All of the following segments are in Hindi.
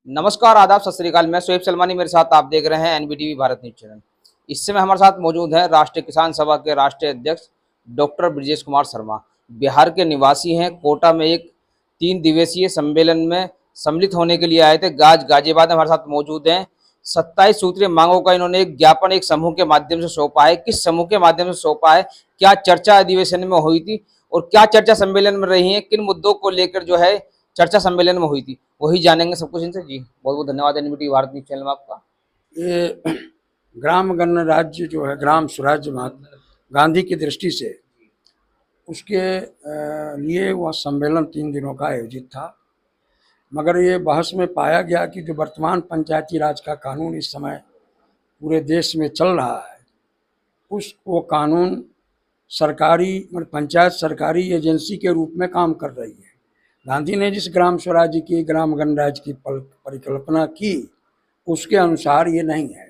नमस्कार, आदाब, सत श्री अकाल। मैं शोएब सलमानी, मेरे साथ आप देख रहे हैं एनबीटीवी भारत न्यूज चैनल। इस समय हमारे साथ मौजूद हैं राष्ट्रीय किसान सभा के राष्ट्रीय अध्यक्ष डॉक्टर ब्रजेश कुमार शर्मा। बिहार के निवासी हैं। कोटा में एक 3 दिवसीय सम्मेलन में सम्मिलित होने के लिए आए थे। गाजियाबाद में हमारे साथ मौजूद हैं। 27 सूत्रीय मांगों का इन्होंने एक ज्ञापन एक समूह के माध्यम से सौंपा है। किस समूह के माध्यम से सौंपा है, क्या चर्चा अधिवेशन में हुई थी और क्या चर्चा सम्मेलन में रही है, किन मुद्दों को लेकर जो है चर्चा सम्मेलन में हुई थी, वही जानेंगे सब कुछ इनसे। जी बहुत बहुत धन्यवाद एनबीटीवी भारत न्यूज चैनल में आपका। ये ग्राम गणराज्य जो है, ग्राम स्वराज्य महात्मा गांधी की दृष्टि से उसके लिए वह सम्मेलन 3 दिनों का आयोजित था। मगर ये बहस में पाया गया कि जो वर्तमान पंचायती राज का कानून इस समय पूरे देश में चल रहा है, वो कानून सरकारी पंचायत सरकारी एजेंसी के रूप में काम कर रही है। गांधी ने जिस ग्राम स्वराज्य की, ग्राम गणराज्य की परिकल्पना की, उसके अनुसार ये नहीं है।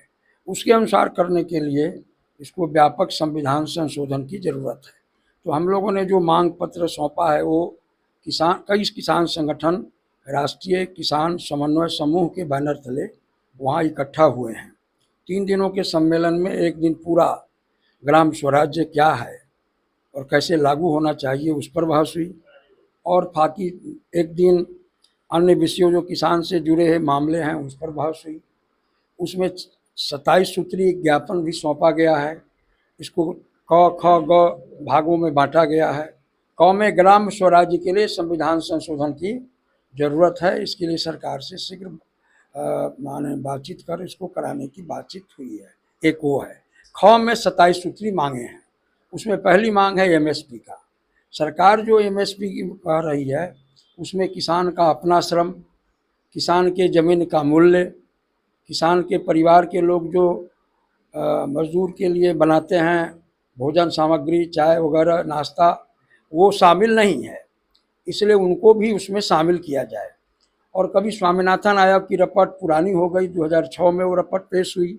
उसके अनुसार करने के लिए इसको व्यापक संविधान संशोधन की ज़रूरत है। तो हम लोगों ने जो मांग पत्र सौंपा है वो कई किसान संगठन राष्ट्रीय किसान समन्वय समूह के बैनर तले वहाँ इकट्ठा हुए हैं। 3 दिनों के सम्मेलन में एक दिन पूरा ग्राम स्वराज्य क्या है और कैसे लागू होना चाहिए उस पर बहस हुई, और बाकी एक दिन अन्य विषयों जो किसान से जुड़े हैं मामले हैं उस पर बहस हुई। उसमें 27 सूत्रीय ज्ञापन भी सौंपा गया है। इसको क ख ग भागों में बांटा गया है। क में ग्राम स्वराज्य के लिए संविधान संशोधन की ज़रूरत है। इसके लिए सरकार से शीघ्र माने बातचीत कर इसको कराने की बातचीत हुई है। एक वो है। ख में 27 सूत्री मांगे हैं। उसमें पहली मांग है एमएसपी का। सरकार जो एमएसपी की कह रही है उसमें किसान का अपना श्रम, किसान के ज़मीन का मूल्य, किसान के परिवार के लोग जो मजदूर के लिए बनाते हैं भोजन सामग्री, चाय वगैरह, नाश्ता, वो शामिल नहीं है। इसलिए उनको भी उसमें शामिल किया जाए। और कभी स्वामीनाथन आयोग की रिपोर्ट पुरानी हो गई, 2006 में वो रिपोर्ट पेश हुई,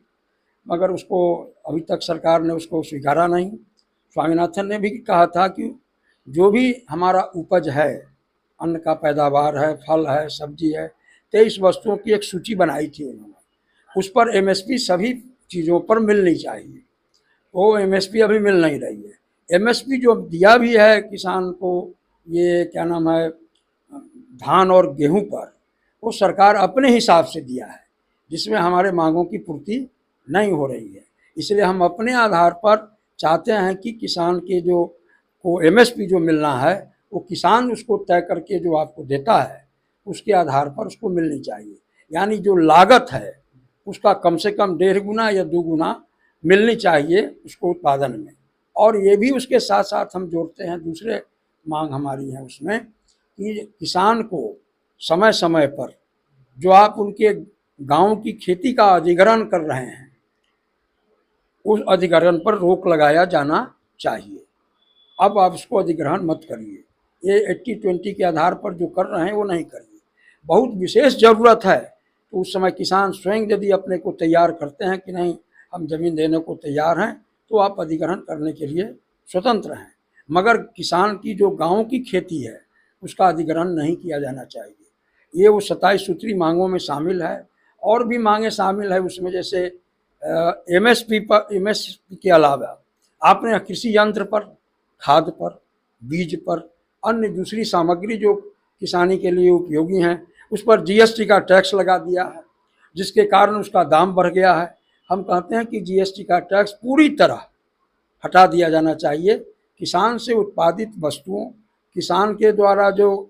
मगर उसको अभी तक सरकार ने उसको स्वीकारा नहीं। स्वामीनाथन ने भी कहा था कि जो भी हमारा उपज है, अन्न का पैदावार है, फल है, सब्जी है, 23 वस्तुओं की एक सूची बनाई थी उन्होंने। उस पर एमएसपी सभी चीज़ों पर मिलनी चाहिए। वो एमएसपी अभी मिल नहीं रही है। एमएसपी जो दिया भी है किसान को, ये क्या नाम है, धान और गेहूं पर, वो सरकार अपने हिसाब से दिया है, जिसमें हमारे मांगों की पूर्ति नहीं हो रही है। इसलिए हम अपने आधार पर चाहते हैं कि किसान के जो को एमएसपी जो मिलना है वो किसान उसको तय करके जो आपको देता है उसके आधार पर उसको मिलनी चाहिए। यानी जो लागत है उसका कम से कम 1.5 गुना या 2 गुना मिलनी चाहिए उसको उत्पादन में। और ये भी उसके साथ साथ हम जोड़ते हैं, दूसरे मांग हमारी है उसमें कि किसान को समय समय पर जो आप उनके गांव की खेती का अधिग्रहण कर रहे हैं उस अधिग्रहण पर रोक लगाया जाना चाहिए। अब आप उसको अधिग्रहण मत करिए। ये 80-20 के आधार पर जो कर रहे हैं वो नहीं करिए। बहुत विशेष ज़रूरत है तो उस समय किसान स्वयं यदि अपने को तैयार करते हैं कि नहीं हम ज़मीन देने को तैयार हैं, तो आप अधिग्रहण करने के लिए स्वतंत्र हैं। मगर किसान की जो गाँव की खेती है उसका अधिग्रहण नहीं किया जाना चाहिए। ये वो 27 सूत्री मांगों में शामिल है। और भी मांगें शामिल है उसमें, जैसे एमएसपी के अलावा आपने कृषि यंत्र पर, खाद पर, बीज पर, अन्य दूसरी सामग्री जो किसानी के लिए उपयोगी हैं उस पर जीएसटी का टैक्स लगा दिया है, जिसके कारण उसका दाम बढ़ गया है। हम कहते हैं कि जीएसटी का टैक्स पूरी तरह हटा दिया जाना चाहिए। किसान से उत्पादित वस्तुओं, किसान के द्वारा जो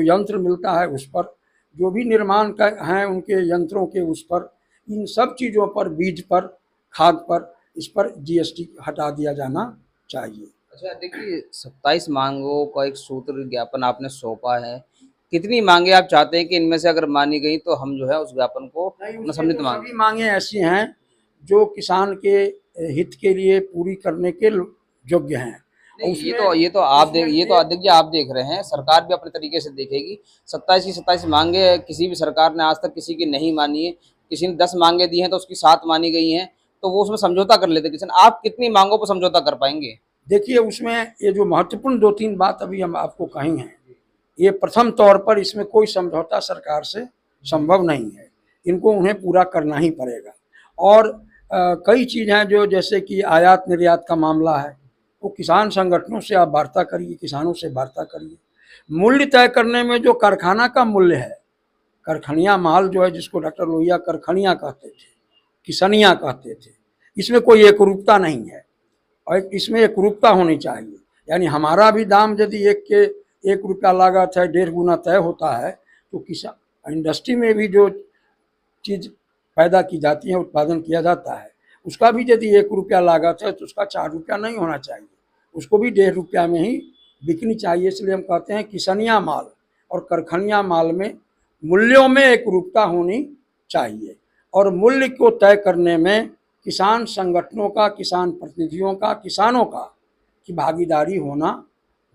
यंत्र मिलता है उस पर, जो भी निर्माण का हैं उनके यंत्रों के उस पर, इन सब चीज़ों पर, बीज पर, खाद पर, इस पर जीएसटी हटा दिया जाना चाहिए। अच्छा, देखिए 27 मांगों का एक सूत्र ज्ञापन आपने सौंपा है। कितनी मांगे आप चाहते हैं कि इनमें से अगर मानी गई तो हम जो है उस ज्ञापन को सम्मिलित मांगे? सभी मांगे ऐसी हैं जो किसान के हित के लिए पूरी करने के योग्य हैं। ये तो आप देखिए, आप देख रहे हैं, सरकार भी अपने तरीके से देखेगी। 27 की 27 मांगे किसी भी सरकार ने आज तक किसी की नहीं मानी है। किसी ने 10 मांगे दी हैं तो उसकी 7 मानी गई हैं, तो वो उसमें समझौता कर लेते किसान। आप कितनी मांगों पर समझौता कर पाएंगे? देखिए, उसमें ये जो महत्वपूर्ण 2-3 बात अभी हम आपको कही हैं, ये प्रथम तौर पर इसमें कोई समझौता सरकार से संभव नहीं है, इनको उन्हें पूरा करना ही पड़ेगा। और कई चीज़ हैं जो जैसे कि आयात निर्यात का मामला है, वो किसान संगठनों से आप वार्ता करिए, किसानों से वार्ता करिए। मूल्य तय करने में जो कारखाना का मूल्य है, कारखानिया माल जो है, जिसको डॉक्टर लोहिया कारखानिया कहते थे, किसनिया कहते थे, इसमें कोई एकरूपता नहीं है और इसमें एकरूपता होनी चाहिए। यानी हमारा भी दाम यदि 1 रुपया लागत है 1.5 गुना तय होता है, तो किसान इंडस्ट्री में भी जो चीज़ पैदा की जाती है, उत्पादन किया जाता है, उसका भी यदि 1 रुपया लागत है तो उसका 4 रुपया नहीं होना चाहिए, उसको भी 1.5 रुपया में ही बिकनी चाहिए। इसलिए हम कहते हैं किसनिया माल और कारखानिया माल में मूल्यों में एकरूपता होनी चाहिए। और मूल्य को तय करने में किसान संगठनों का, किसान प्रतिनिधियों का, किसानों का की भागीदारी होना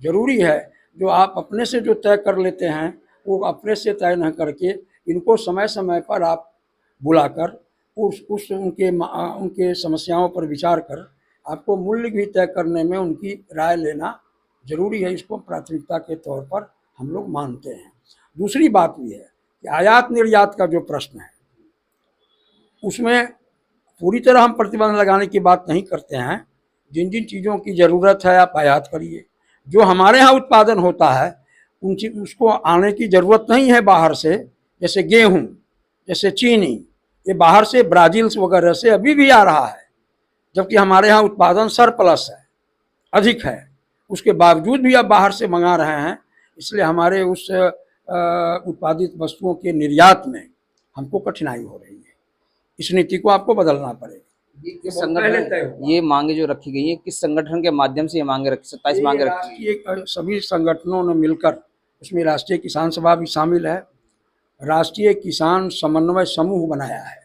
जरूरी है। जो आप अपने से जो तय कर लेते हैं, वो अपने से तय न करके इनको समय समय पर आप बुलाकर उनके समस्याओं पर विचार कर आपको मूल्य भी तय करने में उनकी राय लेना जरूरी है। इसको प्राथमिकता के तौर पर हम लोग मानते हैं। दूसरी बात ये है कि आयात निर्यात का जो प्रश्न है, उसमें पूरी तरह हम प्रतिबंध लगाने की बात नहीं करते हैं। जिन जिन चीज़ों की ज़रूरत है आप आयात करिए। जो हमारे यहाँ उत्पादन होता है उसको आने की ज़रूरत नहीं है बाहर से। जैसे गेहूँ, जैसे चीनी, ये बाहर से ब्राज़ील वगैरह से अभी भी आ रहा है, जबकि हमारे यहाँ उत्पादन सरप्लस है, अधिक है। उसके बावजूद भी आप बाहर से मंगा रहे हैं, इसलिए हमारे उस उत्पादित वस्तुओं के निर्यात में हमको कठिनाई हो रही है। इस नीति को आपको बदलना पड़ेगा। ये किस संगठन, ये मांगे जो रखी गई है, किस संगठन के माध्यम से ये मांगे रखी, 27 मांगे रखी है? सभी संगठनों ने मिलकर, उसमें राष्ट्रीय किसान सभा भी शामिल है, राष्ट्रीय किसान समन्वय समूह बनाया है,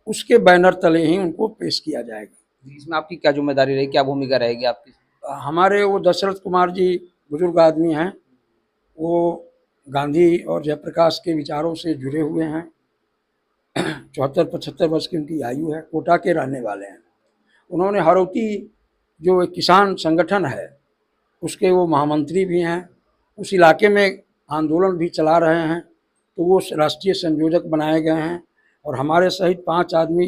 उसके बैनर तले ही उनको पेश किया जाएगा। इसमें आपकी क्या जिम्मेदारी रहेगी, क्या भूमिका रहेगी आपकी? हमारे वो दशरथ कुमार जी बुजुर्ग आदमी हैं, वो गांधी और जयप्रकाश के विचारों से जुड़े हुए हैं। 74-75 वर्ष की उनकी आयु है, कोटा के रहने वाले हैं। उन्होंने हरौती जो एक किसान संगठन है उसके वो महामंत्री भी हैं, उस इलाके में आंदोलन भी चला रहे हैं, तो वो राष्ट्रीय संयोजक बनाए गए हैं। और हमारे सहित 5 आदमी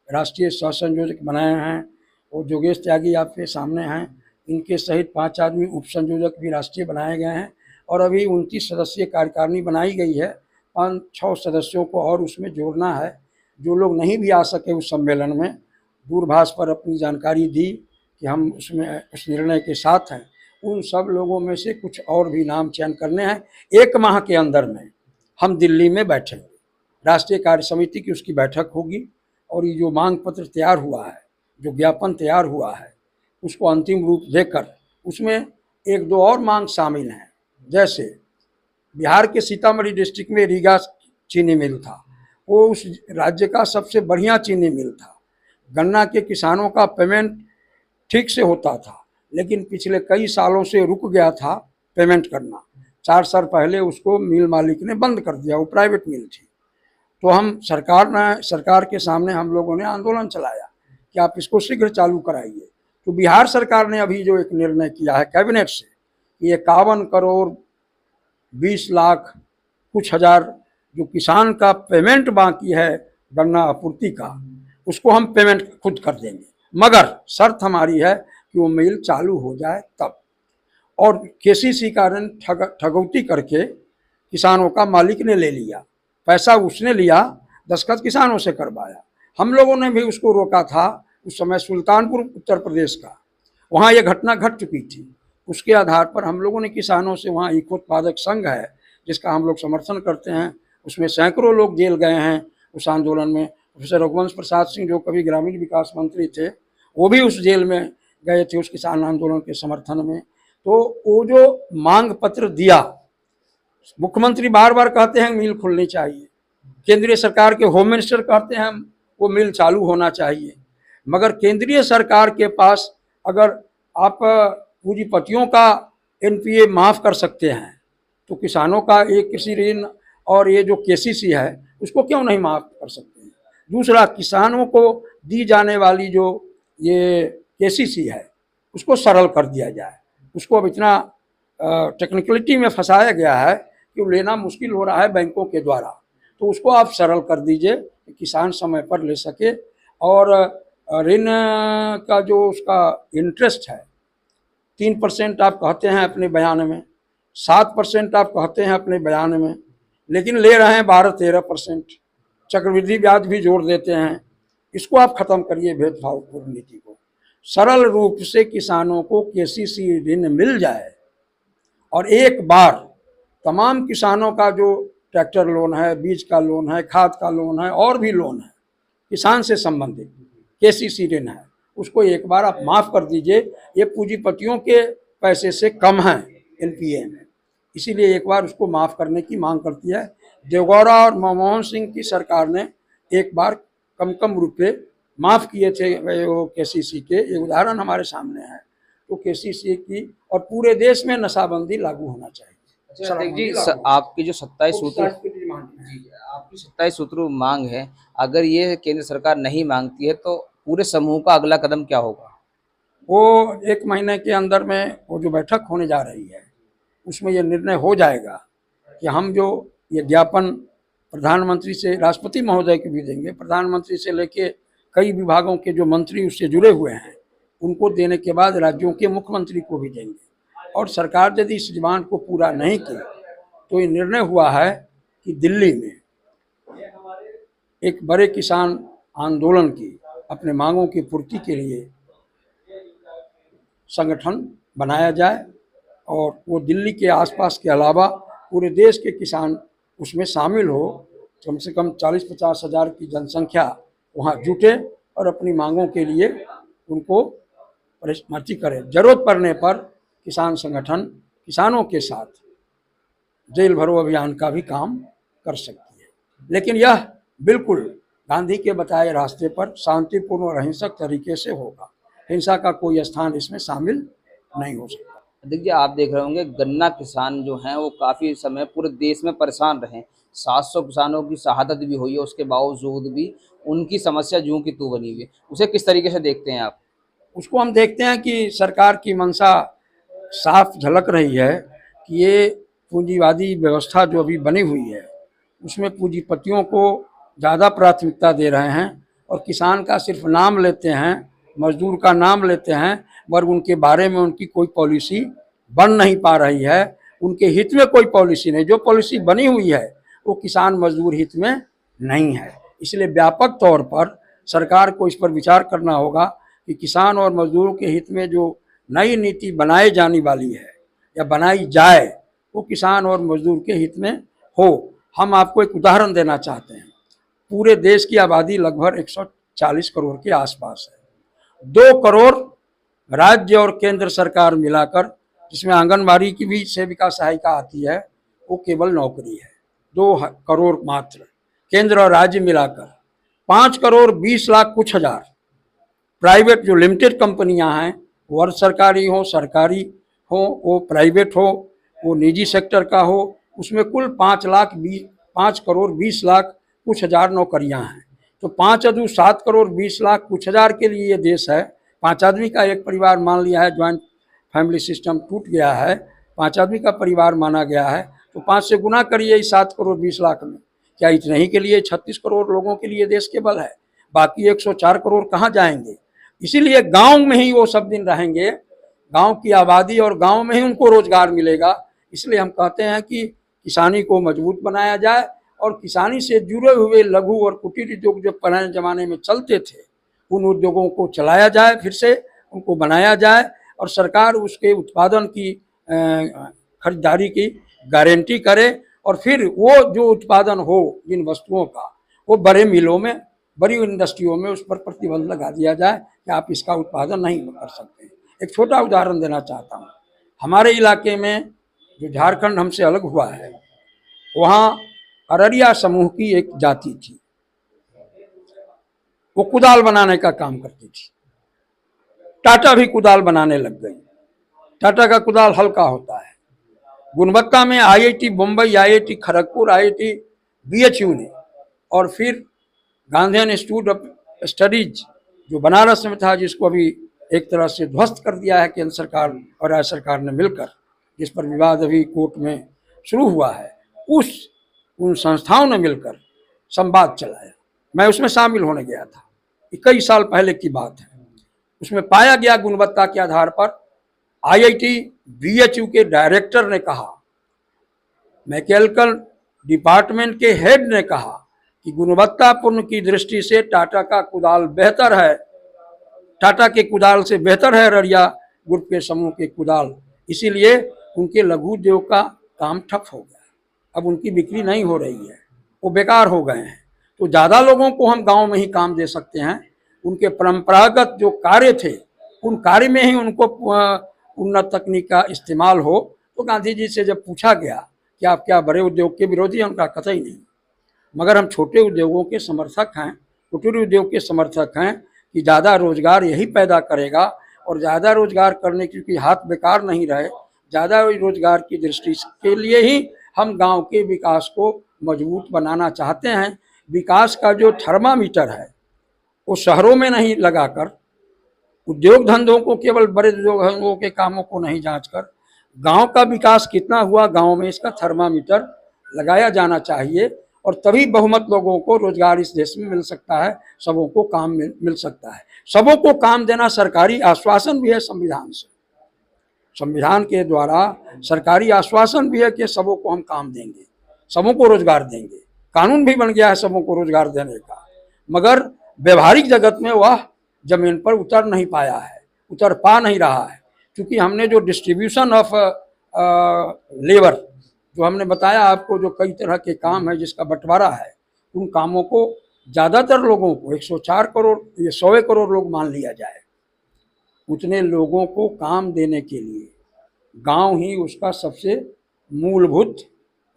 राष्ट्रीय सह संयोजक बनाए हैं। वो योगेश त्यागी आपके सामने हैं, इनके सहित 5 आदमी उप संयोजक भी राष्ट्रीय बनाए गए हैं। और अभी 29 सदस्यीय कार्यकारिणी बनाई गई है, 5-6 सदस्यों को और उसमें जोड़ना है। जो लोग नहीं भी आ सके उस सम्मेलन में, दूरभाष पर अपनी जानकारी दी कि हम उसमें उस निर्णय के साथ हैं, उन सब लोगों में से कुछ और भी नाम चयन करने हैं। 1 माह के अंदर में हम दिल्ली में बैठेंगे, राष्ट्रीय कार्य समिति की उसकी बैठक होगी और ये जो मांग पत्र तैयार हुआ है, जो ज्ञापन तैयार हुआ है, उसको अंतिम रूप देकर उसमें 1-2 और मांग शामिल हैं। जैसे बिहार के सीतामढ़ी डिस्ट्रिक्ट में रीगा चीनी मिल था, वो उस राज्य का सबसे बढ़िया चीनी मिल था। गन्ना के किसानों का पेमेंट ठीक से होता था, लेकिन पिछले कई सालों से रुक गया था पेमेंट करना। 4 साल पहले उसको मिल मालिक ने बंद कर दिया, वो प्राइवेट मिल थी। तो हम सरकार के सामने हम लोगों ने आंदोलन चलाया कि आप इसको शीघ्र चालू कराइए। तो बिहार सरकार ने अभी जो एक निर्णय किया है कैबिनेट से, ये 51 करोड़ 20 लाख कुछ हजार जो किसान का पेमेंट बाकी है गन्ना आपूर्ति का, उसको हम पेमेंट खुद कर देंगे, मगर शर्त हमारी है कि वो मिल चालू हो जाए तब। और केसीसी का ठगौती करके किसानों का मालिक ने ले लिया, पैसा उसने लिया, दस्तखत किसानों से करवाया। हम लोगों ने भी उसको रोका था, उस समय सुल्तानपुर उत्तर प्रदेश का, वहाँ ये घटना घट चुकी थी। उसके आधार पर हम लोगों ने किसानों से, वहाँ ईकोत्पादक संघ है जिसका हम लोग समर्थन करते हैं, उसमें सैकड़ों लोग जेल गए हैं उस आंदोलन में। प्रोफेसर रघुवंश प्रसाद सिंह जो कभी ग्रामीण विकास मंत्री थे, वो भी उस जेल में गए थे उस किसान आंदोलन के समर्थन में। तो वो जो मांग पत्र दिया, मुख्यमंत्री बार बार कहते हैं मिल खुलनी चाहिए, केंद्रीय सरकार के होम मिनिस्टर कहते हैं वो मिल चालू होना चाहिए, मगर केंद्रीय सरकार के पास अगर आप पूंजीपतियों का एनपीए माफ़ कर सकते हैं, तो किसानों का एक कृषि ऋण और ये जो केसीसी है उसको क्यों नहीं माफ़ कर सकते हैं। दूसरा, किसानों को दी जाने वाली जो ये केसीसी है उसको सरल कर दिया जाए। उसको अब इतना टेक्निकलिटी में फंसाया गया है कि वो लेना मुश्किल हो रहा है बैंकों के द्वारा। तो उसको आप सरल कर दीजिए, किसान समय पर ले सके। और ऋण का जो उसका इंटरेस्ट है 3% आप कहते हैं अपने बयान में, 7% आप कहते हैं अपने बयान में, लेकिन ले रहे हैं 12-13%। चक्रवृद्धि ब्याज भी जोड़ देते हैं। इसको आप खत्म करिए, भेदभावपूर्ण नीति को। सरल रूप से किसानों को केसीसी ऋण मिल जाए और एक बार तमाम किसानों का जो ट्रैक्टर लोन है, बीज का लोन है, खाद का लोन है और भी लोन है किसान से संबंधित, केसीसी ऋण है, उसको एक बार आप माफ़ कर दीजिए। ये पूंजीपतियों के पैसे से कम है एनपीए में, इसीलिए एक बार उसको माफ़ करने की मांग करती है। देवगौड़ा और मनमोहन सिंह की सरकार ने एक बार कम रुपए माफ़ किए थे वो केसीसी के, ये उदाहरण हमारे सामने है। तो केसीसी की और पूरे देश में नशाबंदी लागू होना चाहिए। जी, आपकी जो 27 सूत्र आपकी 27 सूत्र मांग है, अगर ये केंद्र सरकार नहीं मांगती है तो पूरे समूह का अगला कदम क्या होगा? वो 1 महीने के अंदर में वो जो बैठक होने जा रही है उसमें ये निर्णय हो जाएगा कि हम जो ये ज्ञापन प्रधानमंत्री से, राष्ट्रपति महोदय को भी देंगे, प्रधानमंत्री से लेके कई विभागों के जो मंत्री उससे जुड़े हुए हैं उनको देने के बाद राज्यों के मुख्यमंत्री को भी देंगे। और सरकार यदि इस डिमांड को पूरा नहीं की तो ये निर्णय हुआ है कि दिल्ली में एक बड़े किसान आंदोलन की, अपने मांगों की पूर्ति के लिए संगठन बनाया जाए और वो दिल्ली के आसपास के अलावा पूरे देश के किसान उसमें शामिल हो। कम से कम 40-50 हज़ार की जनसंख्या वहाँ जुटे और अपनी मांगों के लिए उनको परामर्श करे। जरूरत पड़ने पर किसान संगठन किसानों के साथ जेल भरो अभियान का भी काम कर सकती है, लेकिन यह बिल्कुल गांधी के बताए रास्ते पर शांतिपूर्ण और अहिंसक तरीके से होगा। हिंसा का कोई स्थान इसमें शामिल नहीं हो सकता। देखिए, आप देख रहे होंगे गन्ना किसान जो हैं वो काफ़ी समय पूरे देश में परेशान रहे। 700 किसानों की शहादत भी हुई है, उसके बावजूद भी उनकी समस्या जूं की तूं बनी हुई है। उसे किस तरीके से देखते हैं आप? उसको हम देखते हैं कि सरकार की मंशा साफ झलक रही है कि ये पूंजीवादी व्यवस्था जो अभी बनी हुई है उसमें पूंजीपतियों को ज़्यादा प्राथमिकता दे रहे हैं और किसान का सिर्फ नाम लेते हैं, मजदूर का नाम लेते हैं, मगर उनके बारे में उनकी कोई पॉलिसी बन नहीं पा रही है। उनके हित में कोई पॉलिसी नहीं, जो पॉलिसी बनी हुई है वो किसान मजदूर हित में नहीं है। इसलिए व्यापक तौर पर सरकार को इस पर विचार करना होगा कि किसान और मजदूरों के हित में जो नई नीति बनाई जाने वाली है या बनाई जाए वो किसान और मजदूर के हित में हो। हम आपको एक उदाहरण देना चाहते हैं। पूरे देश की आबादी लगभग 140 करोड़ के आसपास है। 2 करोड़ राज्य और केंद्र सरकार मिलाकर, जिसमें आंगनबाड़ी की भी सेविका सहायिका आती है, वो केवल नौकरी है। 2 करोड़ मात्र केंद्र और राज्य मिलाकर। 5 करोड़ 20 लाख कुछ हजार प्राइवेट जो लिमिटेड कंपनियां हैं, वो अर्ध सरकारी हो, सरकारी हो, वो प्राइवेट हो, वो निजी सेक्टर का हो, उसमें कुल 5 करोड़ 20 लाख कुछ हजार नौकरियां हैं। तो 5 अदू 7 करोड़ 20 लाख कुछ हजार के लिए ये देश है। 5 आदमी का एक परिवार मान लिया है, ज्वाइंट फैमिली सिस्टम टूट गया है, 5 आदमी का परिवार माना गया है। तो 5 से गुना करिए इस 7 करोड़ 20 लाख में। क्या इतने ही के लिए 36 करोड़ लोगों के लिए देश केवल है? बाकी 104 करोड़ कहाँ जाएंगे? इसीलिए गांव में ही वो सब दिन रहेंगे, गांव की आबादी और गांव में ही उनको रोजगार मिलेगा। इसलिए हम कहते हैं कि किसानी को मजबूत बनाया जाए और किसानी से जुड़े हुए लघु और कुटीर उद्योग जो पुराने जमाने में चलते थे उन उद्योगों को चलाया जाए, फिर से उनको बनाया जाए और सरकार उसके उत्पादन की खरीदारी की गारंटी करे और फिर वो जो उत्पादन हो जिन वस्तुओं का, वो बड़े मिलों में, बड़ी इंडस्ट्रियों में उस पर प्रतिबंध लगा दिया जाए कि आप इसका उत्पादन नहीं कर सकते। एक छोटा उदाहरण देना चाहता हूँ। हमारे इलाके में जो झारखंड हमसे अलग हुआ है, वहाँ अररिया समूह की एक जाति थी, वो कुदाल बनाने का काम करती थी। टाटा भी कुदाल बनाने लग गई। टाटा का कुदाल हल्का होता है। गुणवत्ता में IIT Bombay, IIT Kharagpur, IIT BHU ने और फिर गांधी इंस्टीट्यूट ऑफ स्टडीज जो बनारस में था, जिसको अभी एक तरह से ध्वस्त कर दिया है केंद्र सरकार और राज्य सरकार ने मिलकर, जिस पर विवाद अभी कोर्ट में शुरू हुआ है, उन संस्थाओं ने मिलकर संवाद चलाया। मैं उसमें शामिल होने गया था, कई साल पहले की बात है। उसमें पाया गया गुणवत्ता के आधार पर IIT BHU के डायरेक्टर ने कहा, मैकेनिकल डिपार्टमेंट के हेड ने कहा कि गुणवत्तापूर्ण की दृष्टि से टाटा का कुदाल बेहतर है, टाटा के कुदाल से बेहतर है रड़िया ग्रुप के समूह के कुदाल। इसीलिए उनके लघु उद्योग का काम ठप हो गया, अब उनकी बिक्री नहीं हो रही है, वो बेकार हो गए हैं। तो ज़्यादा लोगों को हम गांव में ही काम दे सकते हैं। उनके परंपरागत जो कार्य थे उन कार्य में ही उनको उन्नत तकनीक का इस्तेमाल हो। तो गांधी जी से जब पूछा गया कि आप क्या बड़े उद्योग के विरोधी हैं, उनका कतई नहीं, मगर हम छोटे उद्योगों के समर्थक हैं, कुटीर उद्योग के समर्थक हैं कि ज़्यादा रोजगार यही पैदा करेगा। और ज़्यादा रोजगार करने क्योंकि हाथ बेकार नहीं रहे, ज़्यादा रोजगार की दृष्टि के लिए ही हम गांव के विकास को मजबूत बनाना चाहते हैं। विकास का जो थर्मामीटर है वो शहरों में नहीं लगाकर, उद्योग धंधों को केवल बड़े उद्योग धंधों के कामों को नहीं जांचकर, गांव का विकास कितना हुआ गांव में इसका थर्मामीटर लगाया जाना चाहिए। और तभी बहुमत लोगों को रोजगार इस देश में मिल सकता है, सबों को काम मिल सकता है। सबों को काम देना सरकारी आश्वासन भी है संविधान से, संविधान के द्वारा सरकारी आश्वासन भी है कि सबों को हम काम देंगे, सबों को रोजगार देंगे। कानून भी बन गया है सबों को रोजगार देने का, मगर व्यवहारिक जगत में वह जमीन पर उतर नहीं पाया है, उतर पा नहीं रहा है। क्योंकि हमने जो डिस्ट्रीब्यूशन ऑफ लेबर जो हमने बताया आपको, जो कई तरह के काम है जिसका बंटवारा है, उन कामों को ज़्यादातर लोगों को 104 करोड़, ये 100 करोड़ लोग मान लिया जाए, उतने लोगों को काम देने के लिए गांव ही उसका सबसे मूलभूत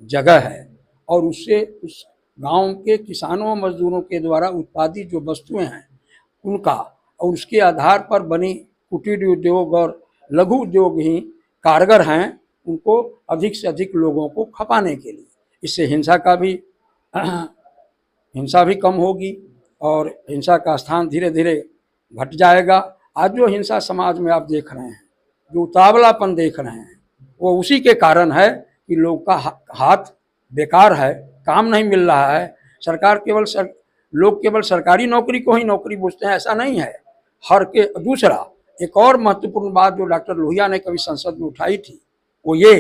जगह है। और उससे उस गांव के किसानों मजदूरों के द्वारा उत्पादित जो वस्तुएं हैं उनका, और उसके आधार पर बनी कुटीर उद्योग और लघु उद्योग ही कारगर हैं उनको अधिक से अधिक लोगों को खपाने के लिए। इससे हिंसा भी कम होगी और हिंसा का स्थान धीरे धीरे घट जाएगा। आज जो हिंसा समाज में आप देख रहे हैं, जो उतावलापन देख रहे हैं, वो उसी के कारण है कि लोग का हाथ बेकार है, काम नहीं मिल रहा है। सरकार लोग केवल सरकारी नौकरी को ही नौकरी पूछते हैं, ऐसा नहीं है। दूसरा एक और महत्वपूर्ण बात जो डॉक्टर लोहिया ने कभी संसद में उठाई थी, वो ये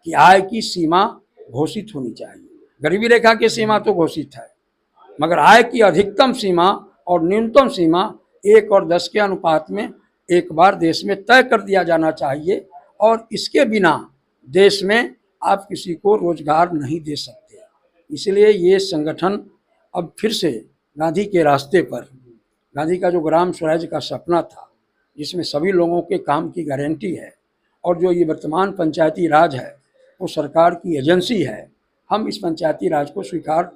कि आय की सीमा घोषित होनी चाहिए। गरीबी रेखा की सीमा तो घोषित है, मगर आय की अधिकतम सीमा और न्यूनतम सीमा 1 और 10 के अनुपात में एक बार देश में तय कर दिया जाना चाहिए। और इसके बिना देश में आप किसी को रोजगार नहीं दे सकते। इसलिए ये संगठन अब फिर से गांधी के रास्ते पर, गांधी का जो ग्राम स्वराज का सपना था जिसमें सभी लोगों के काम की गारंटी है, और जो ये वर्तमान पंचायती राज है वो सरकार की एजेंसी है। हम इस पंचायती राज को स्वीकार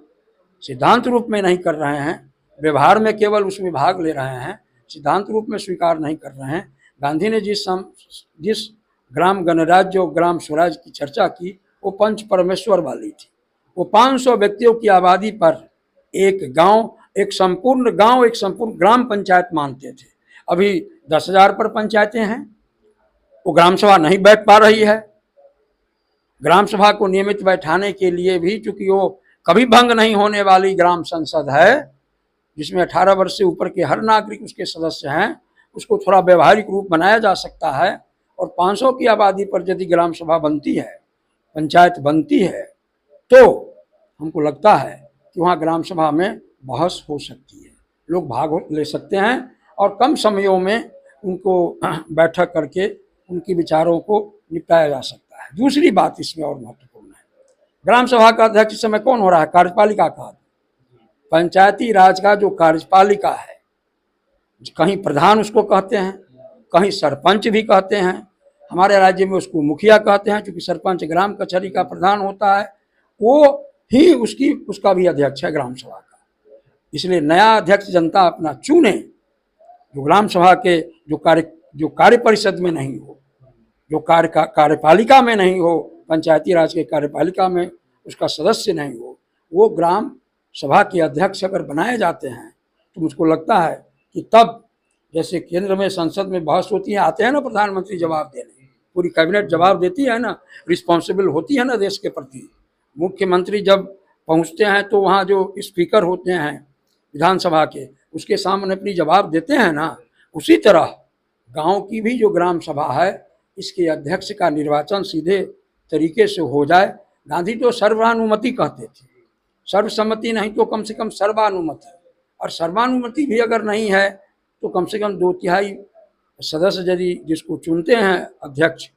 सिद्धांत रूप में नहीं कर रहे हैं, व्यवहार में केवल उसमें भाग ले रहे हैं, सिद्धांत रूप में स्वीकार नहीं कर रहे हैं। गांधी ने जिस ग्राम गणराज्य और ग्राम स्वराज की चर्चा की वो पंच परमेश्वर वाली थी। वो 500 व्यक्तियों की आबादी पर एक गांव, एक संपूर्ण ग्राम पंचायत मानते थे। अभी 10,000 पर पंचायतें हैं, वो ग्राम सभा नहीं बैठ पा रही है। ग्राम सभा को नियमित बैठाने के लिए भी, चूंकि वो कभी भंग नहीं होने वाली ग्राम संसद है जिसमें 18 वर्ष से ऊपर के हर नागरिक उसके सदस्य हैं, उसको थोड़ा व्यवहारिक रूप बनाया जा सकता है। और 500 की आबादी पर यदि ग्राम सभा बनती है, पंचायत बनती है, तो हमको लगता है कि वहाँ ग्राम सभा में बहस हो सकती है, लोग भाग ले सकते हैं और कम समयों में उनको बैठक करके उनकी विचारों को निपटाया जा सकता है। दूसरी बात इसमें और महत्वपूर्ण है, ग्राम सभा का अध्यक्ष इस समय कौन हो रहा है? कार्यपालिका का। पंचायती राज का जो कार्यपालिका है, कहीं प्रधान उसको कहते हैं, कहीं सरपंच भी कहते हैं, हमारे राज्य में उसको मुखिया कहते हैं, क्योंकि सरपंच ग्राम कचहरी का प्रधान होता है, वो ही उसका भी अध्यक्ष है ग्राम सभा का। इसलिए नया अध्यक्ष जनता अपना चुने, जो ग्राम सभा के जो कार्य परिषद में नहीं हो, जो कार्यपालिका में नहीं हो, पंचायती राज के कार्यपालिका में उसका सदस्य नहीं हो, वो ग्राम सभा के अध्यक्ष अगर बनाए जाते हैं तो मुझको लगता है कि तब जैसे केंद्र में संसद में बहस होती है, आते हैं ना प्रधानमंत्री जवाब देने, पूरी कैबिनेट जवाब देती है ना, रिस्पॉन्सिबल होती है ना देश के प्रति। मुख्यमंत्री जब पहुंचते हैं तो वहाँ जो स्पीकर होते हैं विधानसभा के, उसके सामने अपनी जवाब देते हैं ना, उसी तरह गांव की भी जो ग्राम सभा है, इसके अध्यक्ष का निर्वाचन सीधे तरीके से हो जाए। गांधी तो सर्वानुमति कहते थे, सर्वसम्मति नहीं तो कम से कम सर्वानुमति, और सर्वानुमति भी अगर नहीं है तो कम से कम 2/3 सदस्य यदि जिसको चुनते हैं अध्यक्ष,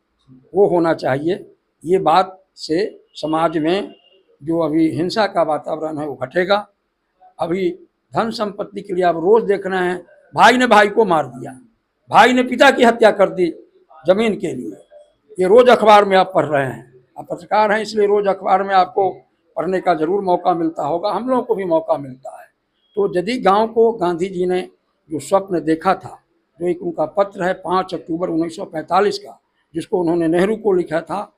वो होना चाहिए। ये बात से समाज में जो अभी हिंसा का वातावरण है वो घटेगा। अभी धन संपत्ति के लिए आप रोज देख रहे हैं, भाई ने भाई को मार दिया, भाई ने पिता की हत्या कर दी जमीन के लिए। ये रोज अखबार में आप पढ़ रहे हैं, आप पत्रकार हैं इसलिए रोज अखबार में आपको पढ़ने का जरूर मौका मिलता होगा, हम लोगों को भी मौका मिलता है। तो यदि गांव को गांधी जी ने जो स्वप्न देखा था, जो एक उनका पत्र है 5 अक्टूबर 1945 का, जिसको उन्होंने नेहरू को लिखा था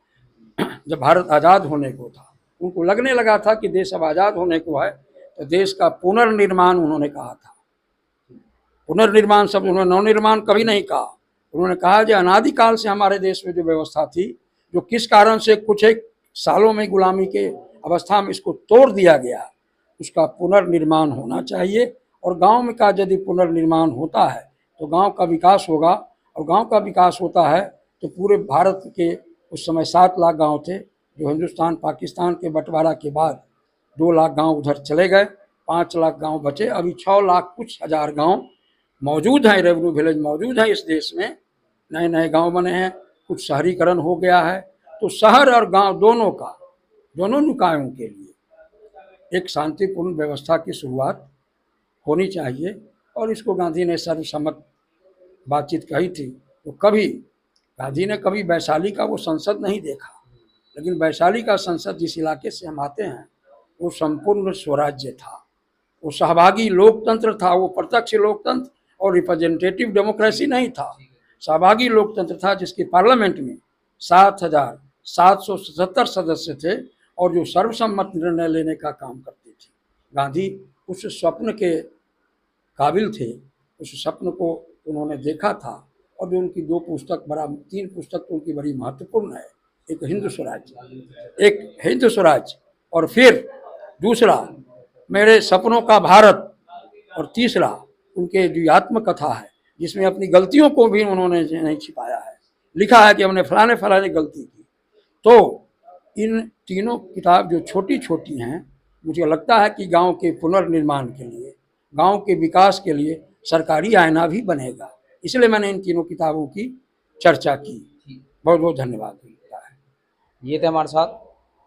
जब भारत आज़ाद होने को था, उनको लगने लगा था कि देश अब आज़ाद होने को है, तो देश का पुनर्निर्माण उन्होंने कहा था। पुनर्निर्माण शब्द उन्होंने नवनिर्माण कभी नहीं कहा। उन्होंने कहा कि अनादिकाल से हमारे देश में जो व्यवस्था थी, जो किस कारण से कुछ एक सालों में गुलामी के अवस्था में इसको तोड़ दिया गया, उसका पुनर्निर्माण होना चाहिए। और गांव में का यदि पुनर्निर्माण होता है तो गांव का विकास होगा, और गांव का विकास होता है तो पूरे भारत के उस समय 7 लाख गांव थे, जो हिंदुस्तान पाकिस्तान के बंटवारा के बाद 2 लाख गांव उधर चले गए, 5 लाख गांव बचे। अभी 6 लाख कुछ हजार गांव मौजूद हैं, रेवेन्यू विलेज मौजूद हैं इस देश में, नए नए गांव बने हैं, कुछ शहरीकरण हो गया है। तो शहर और गांव दोनों निकायों के लिए एक शांतिपूर्ण व्यवस्था की शुरुआत होनी चाहिए। और इसको गांधी ने सर्वसम्मत बातचीत कही थी। तो गांधी ने कभी वैशाली का वो संसद नहीं देखा, लेकिन वैशाली का संसद जिस इलाके से हम आते हैं वो संपूर्ण स्वराज्य था, वो सहभागी लोकतंत्र था, वो प्रत्यक्ष लोकतंत्र और रिप्रेजेंटेटिव डेमोक्रेसी नहीं था, सहभागी लोकतंत्र था, जिसके पार्लियामेंट में 7,777 सदस्य थे और जो सर्वसम्मत निर्णय लेने का काम करते थे। गांधी उस स्वप्न के काबिल थे, उस स्वप्न को उन्होंने देखा था। और जो उनकी 3 पुस्तक तो उनकी बड़ी महत्वपूर्ण है, एक हिंद स्वराज और फिर दूसरा मेरे सपनों का भारत, और तीसरा उनके जो आत्मकथा है जिसमें अपनी गलतियों को भी उन्होंने नहीं छिपाया है, लिखा है कि हमने फलाने गलती की। तो इन तीनों किताब जो छोटी छोटी हैं, मुझे लगता है कि गांव के पुनर्निर्माण के लिए, गांव के विकास के लिए सरकारी आईना भी बनेगा। इसलिए मैंने इन तीनों किताबों की चर्चा की। बहुत बहुत धन्यवाद। ये थे हमारे साथ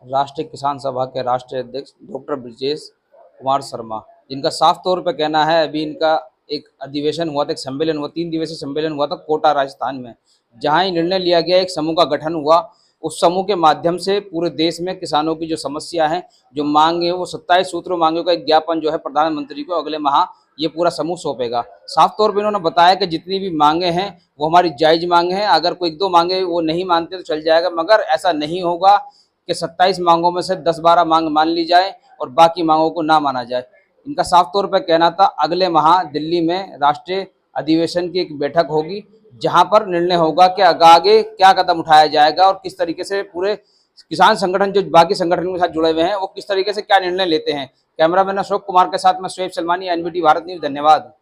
राष्ट्रीय किसान सभा के राष्ट्रीय अध्यक्ष डॉक्टर ब्रजेश कुमार शर्मा, जिनका साफ तौर पर कहना है अभी इनका एक अधिवेशन हुआ था, एक सम्मेलन हुआ, 3 दिवसीय सम्मेलन हुआ था कोटा राजस्थान में, जहां ही निर्णय लिया गया, एक समूह का गठन हुआ। उस समूह के माध्यम से पूरे देश में किसानों की जो समस्या है, जो मांग है, वो 27 सूत्रों मांगों का एक ज्ञापन जो है प्रधानमंत्री को अगले माह ये पूरा समूह सौंपेगा। साफ तौर पर इन्होंने बताया कि जितनी भी मांगे हैं वो हमारी जायज मांगे हैं, अगर कोई 1-2 मांगे वो नहीं मानते तो चल जाएगा, मगर ऐसा नहीं होगा कि 27 मांगों में से 10-12 मांग मान ली जाए और बाकी मांगों को ना माना जाए। इनका साफ तौर पर कहना था अगले माह दिल्ली में राष्ट्रीय अधिवेशन की एक बैठक होगी, जहां पर निर्णय होगा कि आगे क्या कदम उठाया जाएगा और किस तरीके से पूरे किसान संगठन जो बाकी संगठनों के साथ जुड़े हुए हैं वो किस तरीके से क्या निर्णय लेते हैं। कैमरामैन अशोक कुमार के साथ मैं शोएब सलमानी, एनबीटी भारत न्यूज। धन्यवाद।